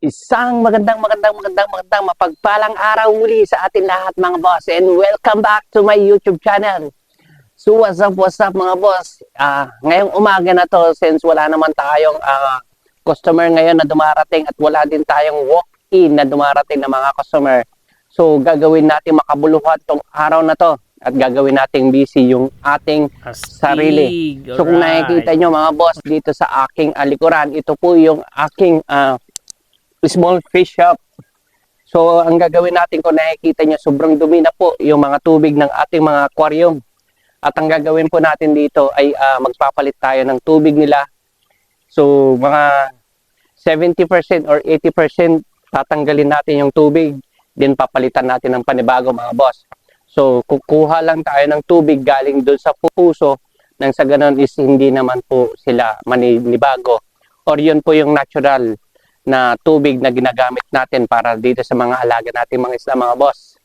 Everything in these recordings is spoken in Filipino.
Isang magandang mapagpalang araw muli sa atin lahat mga boss, and welcome back to my YouTube channel. So what's up mga boss? Ngayong umaga na to, since wala naman tayong customer ngayon na dumarating at wala din tayong walk-in na dumarating na mga customer. So gagawin natin makabuluhan tong araw na to at gagawin natin busy yung ating sarili. So kung nakikita nyo mga boss dito sa aking likuran, ito po yung aking small fish shop. So ang gagawin natin, kung nakikita nyo, sobrang dumi na po yung mga tubig ng ating mga aquarium. At ang gagawin po natin dito ay magpapalit tayo ng tubig nila. So mga 70% or 80% tatanggalin natin yung tubig, then papalitan natin ng panibago mga boss. So kukuha lang tayo ng tubig galing doon sa puso, nang sa ganun is hindi naman po sila maninibago, or yun po yung natural na tubig na ginagamit natin para dito sa mga alaga natin mga isda mga boss.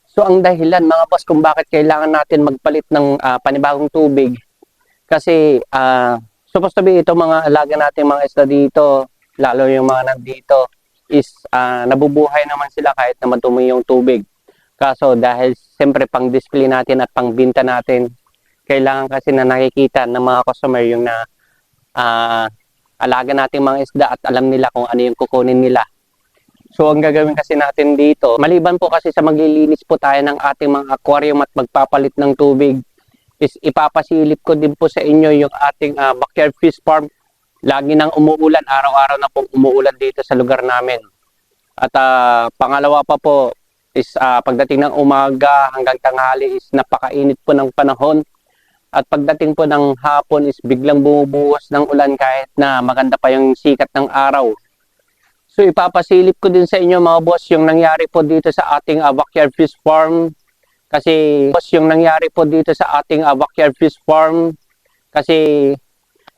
So ang dahilan mga boss kung bakit kailangan natin magpalit ng panibagong tubig, kasi supposed to be ito mga alaga natin mga isda dito, lalo yung mga nandito, is nabubuhay naman sila kahit na madumi yung tubig. Kaso dahil siyempre pang display natin at pang binta natin, kailangan kasi na nakikita ng mga customer yung na alaga nating mga isda at alam nila kung ano yung kukunin nila. So ang gagawin kasi natin dito, maliban po kasi sa maglilinis po tayo ng ating mga aquarium at magpapalit ng tubig, is ipapasilip ko din po sa inyo yung ating backyard fish farm. Lagi nang umuulan, araw-araw na pong umuulan dito sa lugar namin. At pangalawa pa po is pagdating ng umaga hanggang tanghali is napakainit po ng panahon. At pagdating po ng hapon is biglang bumubuhos ng ulan kahit na maganda pa yung sikat ng araw. So ipapasilip ko din sa inyo mga boss yung nangyari po dito sa ating backyard fish farm. Kasi boss, yung nangyari po dito sa ating backyard fish farm, kasi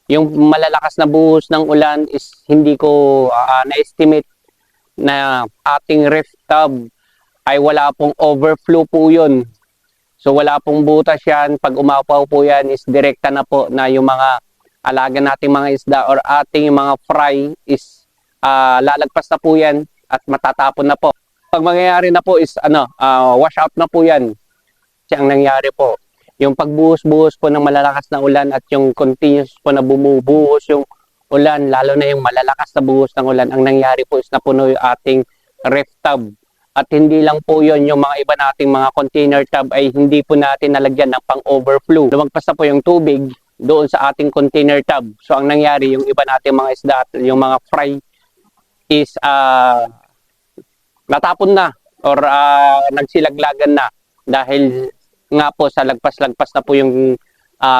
yung malalakas na buhos ng ulan is hindi ko na-estimate na ating ref tub ay wala pong overflow po yun. So wala pong butas yan. Pag umapaw po yan is direkta na po na yung mga alaga nating mga isda or ating mga fry is lalagpas na po yan at matatapon na po. Pag mangyayari na po is wash out na po yan. Kasi ang nangyari po, yung pagbuhos-buhos po ng malalakas na ulan at yung continuous po na bumubuhos yung ulan, lalo na yung malalakas na buhos ng ulan, ang nangyari po is napuno yung ating ref tub. At hindi lang po yon, yung mga iba nating mga container tub ay hindi po natin nalagyan ng pang-overflow. Lumagpas na po yung tubig doon sa ating container tub. So ang nangyari, yung iba nating mga isda, yung mga fry is natapon na or nagsilaglagan na dahil nga po sa lagpas-lagpas na po yung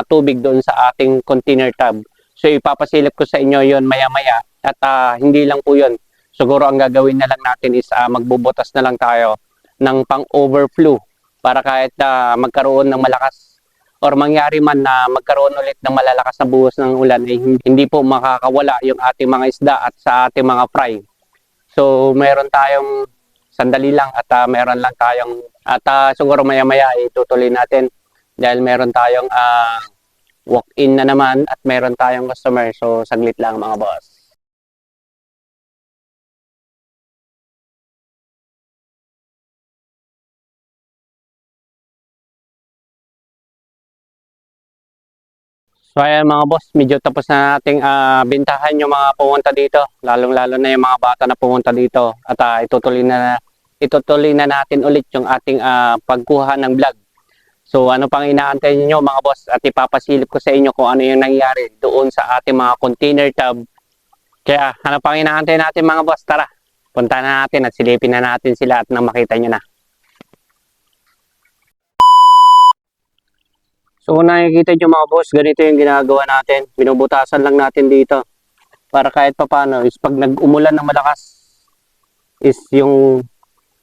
tubig doon sa ating container tub. So ipapasilip ko sa inyo yon maya-maya at hindi lang po yon. Siguro ang gagawin na lang natin is magbubutas na lang tayo ng pang-overflow para kahit magkaroon ng malakas or mangyari man na magkaroon ulit ng malalakas na buhos ng ulan, ay hindi po makakawala yung ating mga isda at sa ating mga fry. So meron tayong sandali lang at meron lang tayong siguro maya-maya itutuloy natin dahil meron tayong walk-in na naman at meron tayong customer. So saglit lang mga boss. So ayan mga boss, medyo tapos na nating bintahan yung mga pumunta dito, lalong-lalo na yung mga bata na pumunta dito, at itutuloy na natin ulit yung ating pagkuha ng vlog. So ano pang inaantay niyo mga boss, at ipapasilip ko sa inyo kung ano yung nangyari doon sa ating mga container tub. Kaya ano pang inaantay natin mga boss, tara, punta na natin at silipin na natin sila at nang makita nyo na. So kung nakikita nyo mga boss, ganito yung ginagawa natin. Binubutasan lang natin dito para kahit papano is pag nag-umulan ng malakas is yung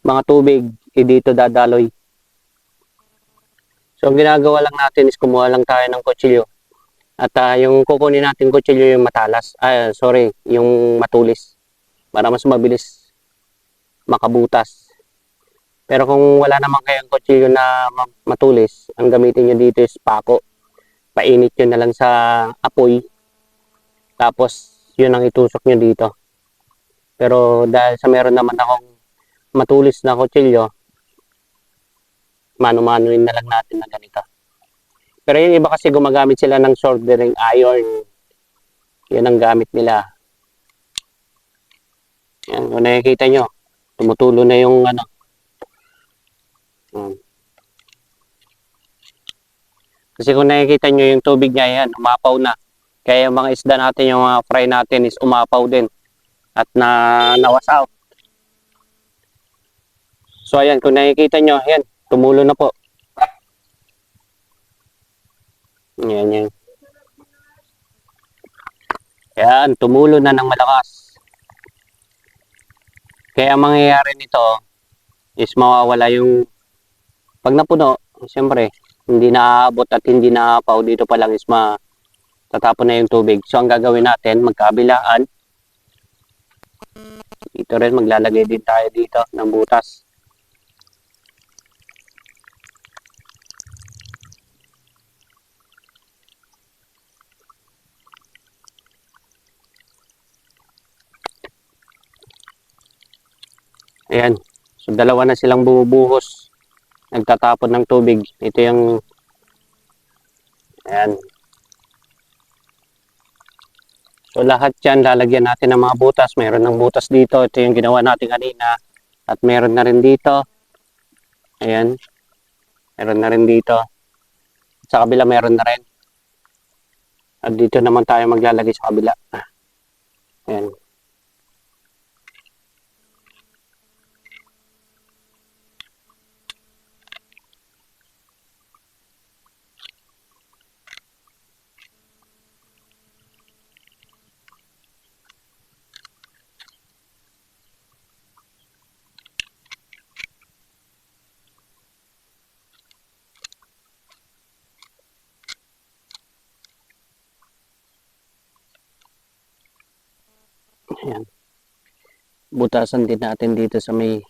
mga tubig dito dadaloy. So ang ginagawa lang natin is kumuha lang tayo ng kutsilyo. At yung kukunin natin kutsilyo yung matalas, yung matulis para mas mabilis makabutas. Pero kung wala naman kayong kutsilyo na matulis, ang gamitin nyo dito is pako. Painit nyo na lang sa apoy. Tapos, yun ang itusok nyo dito. Pero dahil sa meron naman akong matulis na kutsilyo, mano-manuin na lang natin na ganito. Pero yung iba kasi gumagamit sila ng soldering iron. Yan ang gamit nila. Yan, kung nakikita nyo, tumutulo na yung ano. Kasi kung nakikita nyo yung tubig niya, yan, umapaw na. Kaya yung mga isda natin, yung mga fry natin is umapaw din. At nawasaw. So ayan, kung nakikita nyo, yan, tumulo na po. Yan, yan. Yan, tumulo na ng malakas. Kaya ang mangyayari nito is mawawala yung pag napuno, siyempre, hindi naaabot at hindi naapaw. Dito pa lang is matatapon na yung tubig. So ang gagawin natin, magkabilaan. Dito rin, maglalagay din tayo dito ng butas. Ayan. So, dalawa na silang bumubuhos. Nagtatapon ng tubig. Ito yung ayan. So, lahat yan, lalagyan natin ng mga butas. Mayroon ng butas dito. Ito yung ginawa natin kanina. At meron na rin dito. Ayan. Meron na rin dito. Sa kabila, meron na rin. At dito naman tayo maglalagay sa kabila. Ayan. Ayan. Butasan din natin dito sa may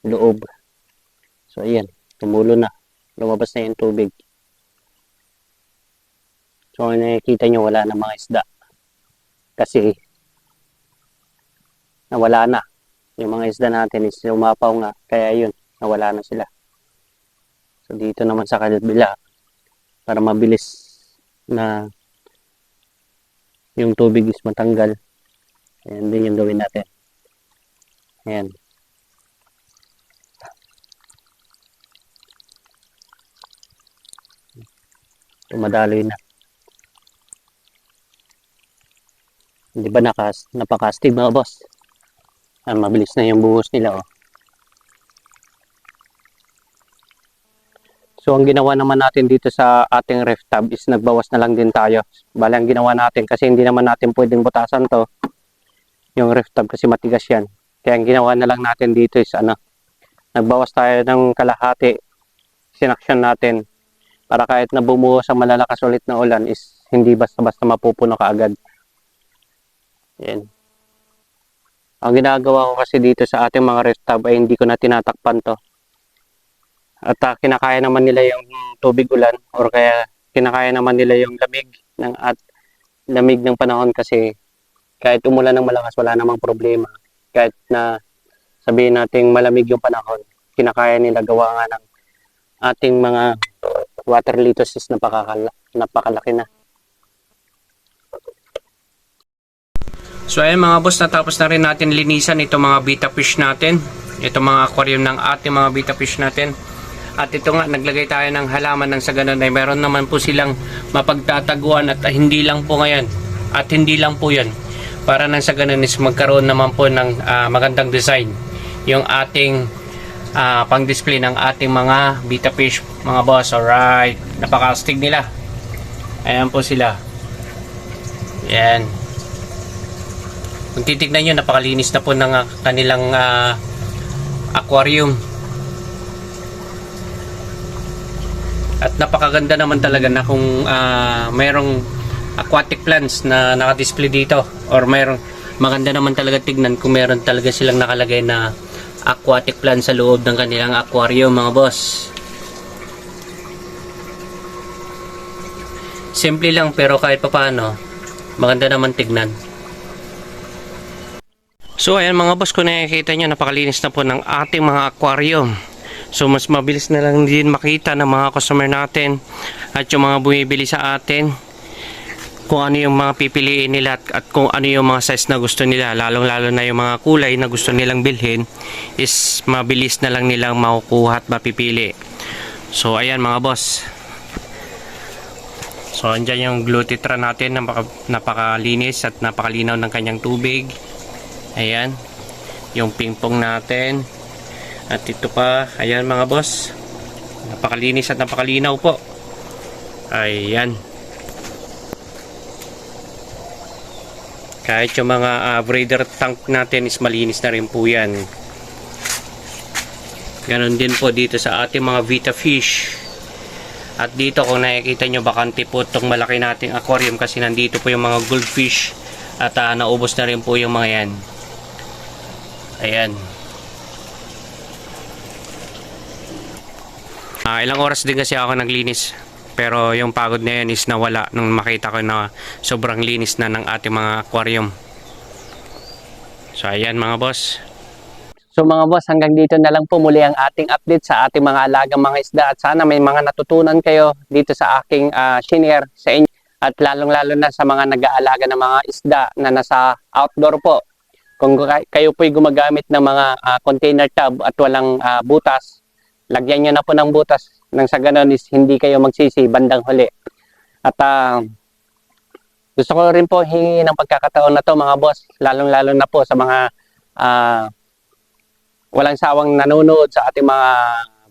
loob. So, ayan. Tumulo na. Lumabas na yung tubig. So, nakikita nyo, wala na mga isda. Kasi, nawala na. Yung mga isda natin is umapaw nga. Kaya yun, nawala na sila. So, dito naman sa kabila, para mabilis na yung tubig is matanggal. Ayan din yung gawin natin. Ayan. Tumadaloy na. Hindi ba napakastig mga boss? Mabilis na yung buhos nila, oh. So, ang ginawa naman natin dito sa ating ref tub is nagbawas na lang din tayo. Bali, ang ginawa natin kasi hindi naman natin pwedeng butasan to. Yung ref tub kasi matigas yan. Kaya ang ginawa na lang natin dito is nagbawas tayo ng kalahati. Sinaksyon natin para kahit na bumuhos sa malalakas ulit na ulan is hindi basta-basta mapupuno kaagad. Yan. Ang ginagawa ko kasi dito sa ating mga ref tub ay hindi ko na tinatakpan to. At kinakaya naman nila yung tubig ulan or kaya kinakaya naman nila yung lamig ng panahon kasi kahit umulan ng malakas wala namang problema. Kahit na sabihin nating malamig yung panahon, kinakaya nila gawa nga ng ating mga water lettuces na napakalaki na. So ayun mga boss, natapos na rin natin linisan itong mga betta fish natin. Itong mga aquarium ng ating mga betta fish natin. At ito nga, naglagay tayo ng halaman ng sa ganun ay meron naman po silang mapagtataguan at hindi lang po ngayon. At hindi lang po yan. Para nang sa ganun is magkaroon naman po ng magandang design. Yung ating pang-display ng ating mga betta fish, mga boss. Alright. Napaka-astig nila. Ayan po sila. Ayan. Kung titignan nyo, napakalinis na po ng kanilang aquarium. At napakaganda naman talaga na kung mayroong aquatic plants na naka-display dito or mayroong maganda naman talaga tignan kung meron talaga silang nakalagay na aquatic plants sa loob ng kanilang aquarium, mga boss. Simple lang pero kahit papaano maganda naman tignan. So ayan mga boss, kung nakikita nyo, napakalinis na po ng ating mga aquarium. So mas mabilis na lang din makita ng mga customer natin at yung mga bumibili sa atin kung ano yung mga pipiliin nila at kung ano yung mga size na gusto nila, lalong lalo na yung mga kulay na gusto nilang bilhin is mabilis na lang nilang makukuha at mapipili. So ayan mga boss, so andyan yung Glutitra natin, napakalinis at napakalinaw ng kanyang tubig. Ayan yung pingpong natin. At ito pa, ayan mga boss, napakalinis at napakalinaw po. Ayan. Kahit yung mga breeder tank natin is malinis na rin po yan. Ganon din po dito sa ating mga Vita Fish. At dito kung nakikita nyo, bakante po itong malaki nating aquarium kasi nandito po yung mga goldfish. At naubos na rin po yung mga yan. Ayan. Ilang oras din kasi ako naglinis. Pero yung pagod na yan is nawala nung makita ko na sobrang linis na ng ating mga aquarium. So ayan mga boss. So mga boss, hanggang dito na lang po muli ang ating update sa ating mga alagang mga isda. At sana may mga natutunan kayo dito sa aking shinare sa inyo. At lalong-lalo na sa mga nag-aalaga ng mga isda na nasa outdoor po. Kung kayo po'y gumagamit ng mga container tub at walang butas, lagyan nyo na po ng butas nang sa ganun is hindi kayo magsisi bandang huli. At gusto ko rin po hingi ng pagkakataon na to mga boss, lalong-lalo na po sa mga walang sawang nanonood sa ating mga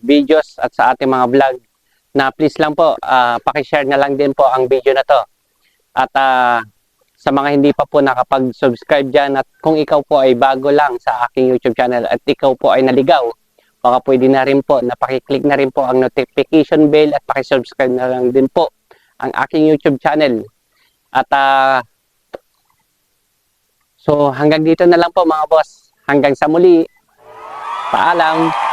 videos at sa ating mga vlog, na please lang po pakishare na lang din po ang video na to. At sa mga hindi pa po nakapag-subscribe dyan, at kung ikaw po ay bago lang sa aking YouTube channel at ikaw po ay naligaw, baka pwede na rin po na pakiclick na rin po ang notification bell at pakisubscribe na lang din po ang aking YouTube channel. At so hanggang dito na lang po mga boss. Hanggang sa muli. Paalam.